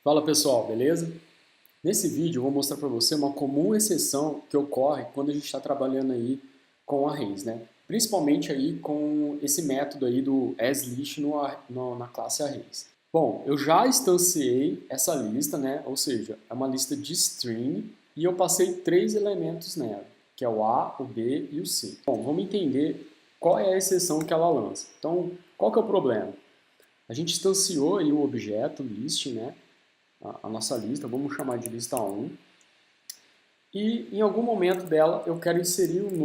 Fala pessoal, beleza? Nesse vídeo eu vou mostrar para você uma comum exceção que ocorre quando a gente está trabalhando aí com arrays, né? Principalmente aí com esse método aí do asList na classe arrays. Bom, eu já instanciei essa lista, né? Ou seja, é uma lista de string e eu passei três elementos nela, que é o A, o B e o C. Bom, vamos entender qual é a exceção que ela lança. Então, qual que é o problema? A gente instanciou aí o objeto list, né? A nossa lista, vamos chamar de lista 1. E em algum momento dela eu quero inserir um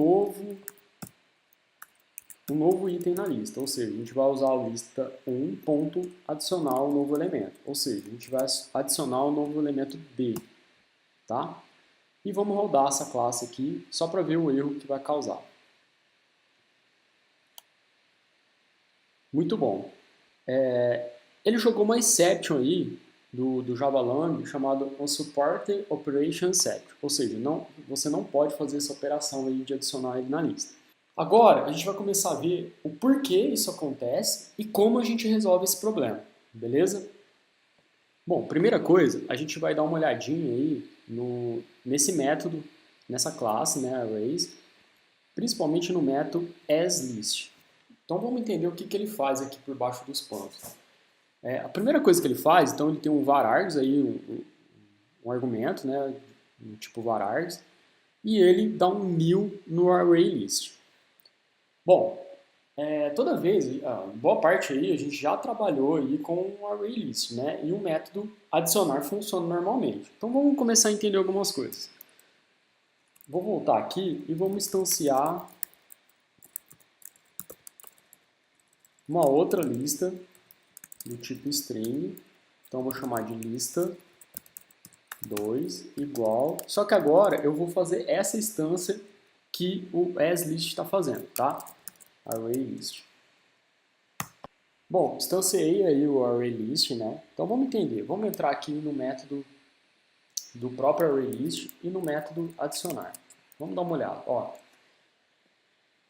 novo item na lista, ou seja, a gente vai usar a lista 1 ponto adicionar um novo elemento, ou seja, a gente vai adicionar um novo elemento D, tá? E vamos rodar essa classe aqui só para ver o erro que vai causar. Muito bom. Ele jogou uma exception aí do Javalang chamado Unsupported Operation Exception, ou seja, você não pode fazer essa operação aí de adicionar ele na lista. Agora, a gente vai começar a ver o porquê isso acontece e como a gente resolve esse problema, beleza? Bom, primeira coisa, a gente vai dar uma olhadinha aí nesse método, nessa classe, né, arrays, principalmente no método asList. Então vamos entender o que ele faz aqui por baixo dos panos. A primeira coisa que ele faz, então ele tem um varargs aí, um argumento, né, um tipo varargs, e ele dá um new no ArrayList. Bom, toda vez, boa parte aí a gente já trabalhou aí com o ArrayList, né, e o método adicionar funciona normalmente. Então vamos começar a entender algumas coisas. Vou voltar aqui e vamos instanciar uma outra lista do tipo string. Então vou chamar de lista 2 igual. Só que agora eu vou fazer essa instância que o asList está fazendo, tá? ArrayList. Bom, instanciei aí o ArrayList, né? Então vamos entender. Vamos entrar aqui no método do próprio ArrayList e no método adicionar. Vamos dar uma olhada. Ó,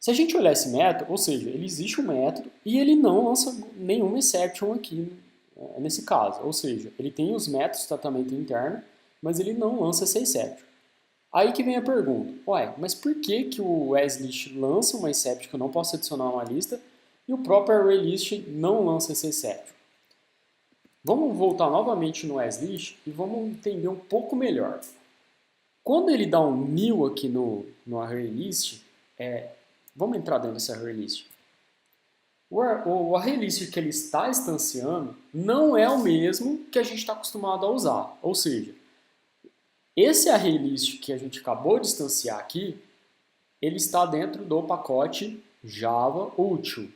se a gente olhar esse método, ou seja, ele existe um método e ele não lança nenhuma exception aqui nesse caso. Ou seja, ele tem os métodos de tratamento interno, mas ele não lança essa exception. Aí que vem a pergunta, ué, mas por que, que o asList lança uma exception que eu não posso adicionar a uma lista e o próprio ArrayList não lança essa exception? Vamos voltar novamente no asList e vamos entender um pouco melhor. Quando ele dá um new aqui no ArrayList, vamos entrar dentro desse ArrayList. O ArrayList que ele está instanciando não é o mesmo que a gente está acostumado a usar. Ou seja, esse ArrayList que a gente acabou de instanciar aqui, ele está dentro do pacote Java Util.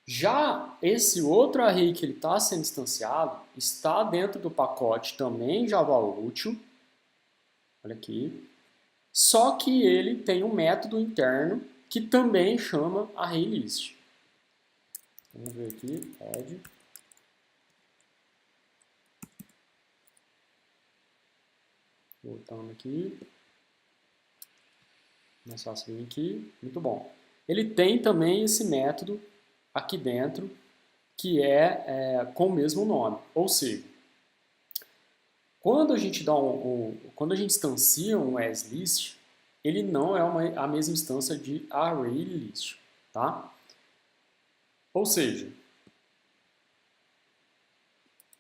Já esse outro array que ele está sendo instanciado está dentro do pacote também Java Util. Olha aqui. Só que ele tem um método interno que também chama ArrayList. Vamos ver aqui, add. Voltando aqui. Mais fácil vir aqui. Muito bom. Ele tem também esse método aqui dentro que com o mesmo nome. Ou seja, quando a gente quando a gente instancia um asList, ele não é a mesma instância de ArrayList, tá? Ou seja,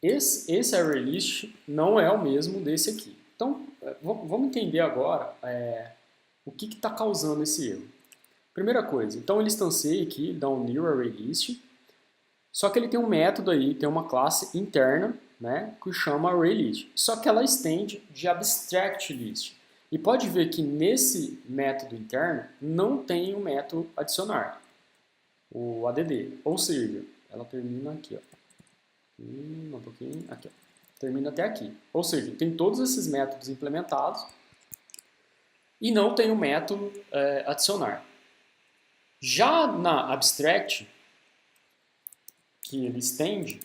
esse ArrayList não é o mesmo desse aqui. Então, vamos entender agora o que está causando esse erro. Primeira coisa, então ele instancia aqui, dá um new ArrayList, só que ele tem um método aí, tem uma classe interna, né, que chama ArrayList. Só que ela estende de AbstractList. E pode ver que nesse método interno não tem o método adicionar, o add. Ou seja, ela termina aqui, ó. Um pouquinho, aqui, ó. Termina até aqui. Ou seja, tem todos esses métodos implementados e não tem o método adicionar. Já na abstract, que ele estende,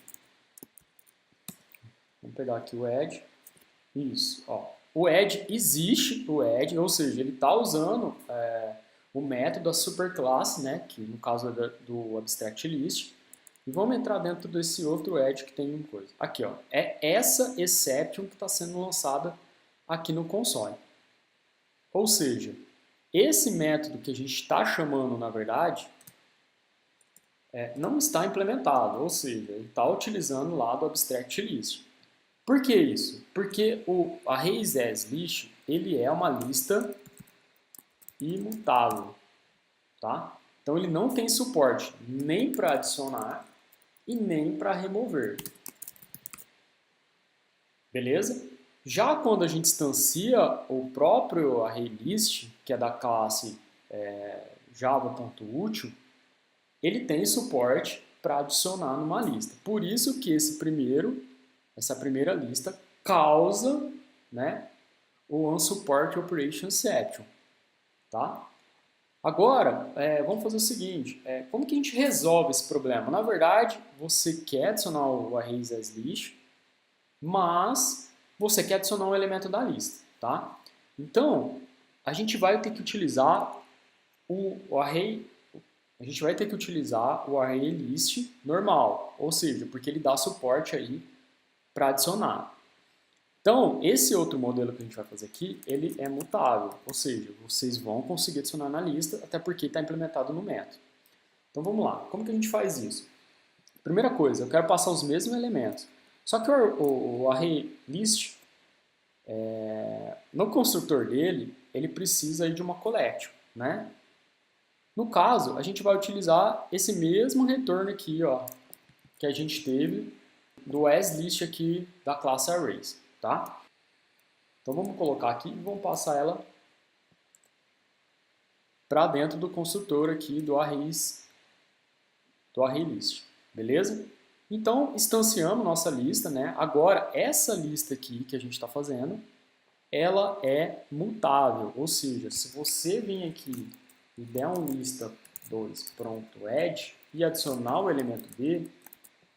vamos pegar aqui o add, isso, ó. O add existe, ou seja, ele está usando o método da superclasse, né, que no caso é do AbstractList, E vamos entrar dentro desse outro edge que tem uma coisa. Aqui, ó, é essa exception que está sendo lançada aqui no console. Ou seja, esse método que a gente está chamando, na verdade, não está implementado, ou seja, ele está utilizando lá do abstract list. Por que isso? Porque o arrays as list ele é uma lista imutável, tá? Então ele não tem suporte nem para adicionar e nem para remover. Beleza? Já quando a gente instancia o próprio ArrayList, que é da classe java.util, ele tem suporte para adicionar numa lista. Por isso que essa primeira lista causa, né, o unsupport operation exception, tá? Agora, vamos fazer o seguinte, como que a gente resolve esse problema? Na verdade, você quer adicionar o arrays as list, mas você quer adicionar um elemento da lista, tá? Então, a gente vai ter que utilizar o array list normal, ou seja, porque ele dá suporte aí para adicionar. Então, esse outro modelo que a gente vai fazer aqui, ele é mutável, ou seja, vocês vão conseguir adicionar na lista, até porque está implementado no método. Então vamos lá, como que a gente faz isso? Primeira coisa, eu quero passar os mesmos elementos. Só que o array list, no construtor dele, ele precisa aí de uma collection, né? No caso, a gente vai utilizar esse mesmo retorno aqui, ó, que a gente teve do asList aqui da classe arrays, tá? Então vamos colocar aqui e vamos passar ela para dentro do construtor aqui do arraylist, beleza? Então, instanciamos nossa lista, né? Agora, essa lista aqui que a gente está fazendo, ela é mutável, ou seja, se você vir aqui e der um lista 2 pronto add e adicionar o elemento B,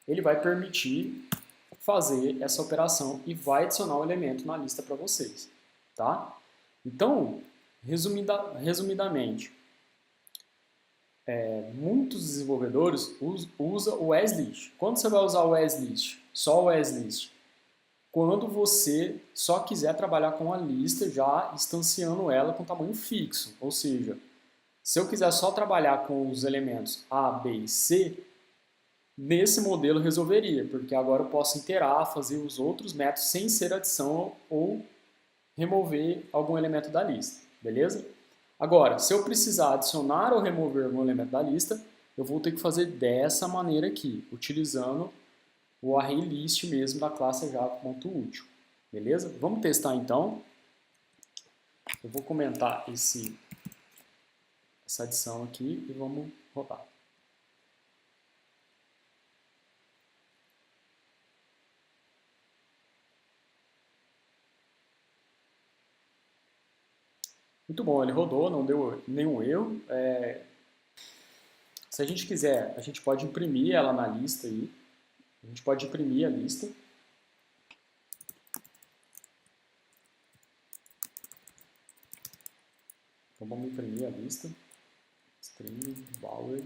ele vai permitir fazer essa operação e vai adicionar o elemento na lista para vocês, tá? Então, resumidamente, muitos desenvolvedores usam o asList. Quando você vai usar o asList? Só o asList. Quando você só quiser trabalhar com a lista já instanciando ela com tamanho fixo. Ou seja, se eu quiser só trabalhar com os elementos A, B e C, nesse modelo resolveria, porque agora eu posso iterar, fazer os outros métodos sem ser adição ou remover algum elemento da lista, beleza? Agora, se eu precisar adicionar ou remover algum elemento da lista, eu vou ter que fazer dessa maneira aqui, utilizando o ArrayList mesmo da classe java.util, beleza? Vamos testar então. Eu vou comentar essa adição aqui e vamos rodar. Muito bom, ele rodou, não deu nenhum erro. Se a gente quiser, a gente pode imprimir ela na lista aí. A gente pode imprimir a lista. Então vamos imprimir a lista. String Bower,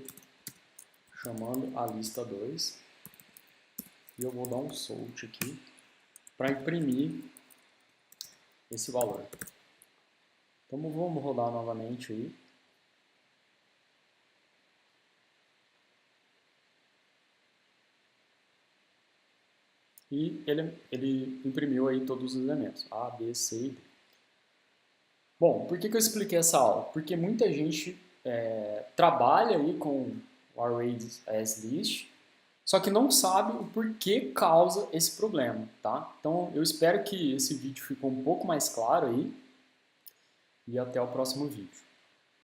chamando a lista 2. E eu vou dar um sort aqui para imprimir esse valor. Então vamos rodar novamente aí. E ele imprimiu aí todos os elementos, A, B, C e D. Bom, por que eu expliquei essa aula? Porque muita gente trabalha aí com o arrays as list, só que não sabe o porquê causa esse problema, tá? Então eu espero que esse vídeo ficou um pouco mais claro aí e até o próximo vídeo.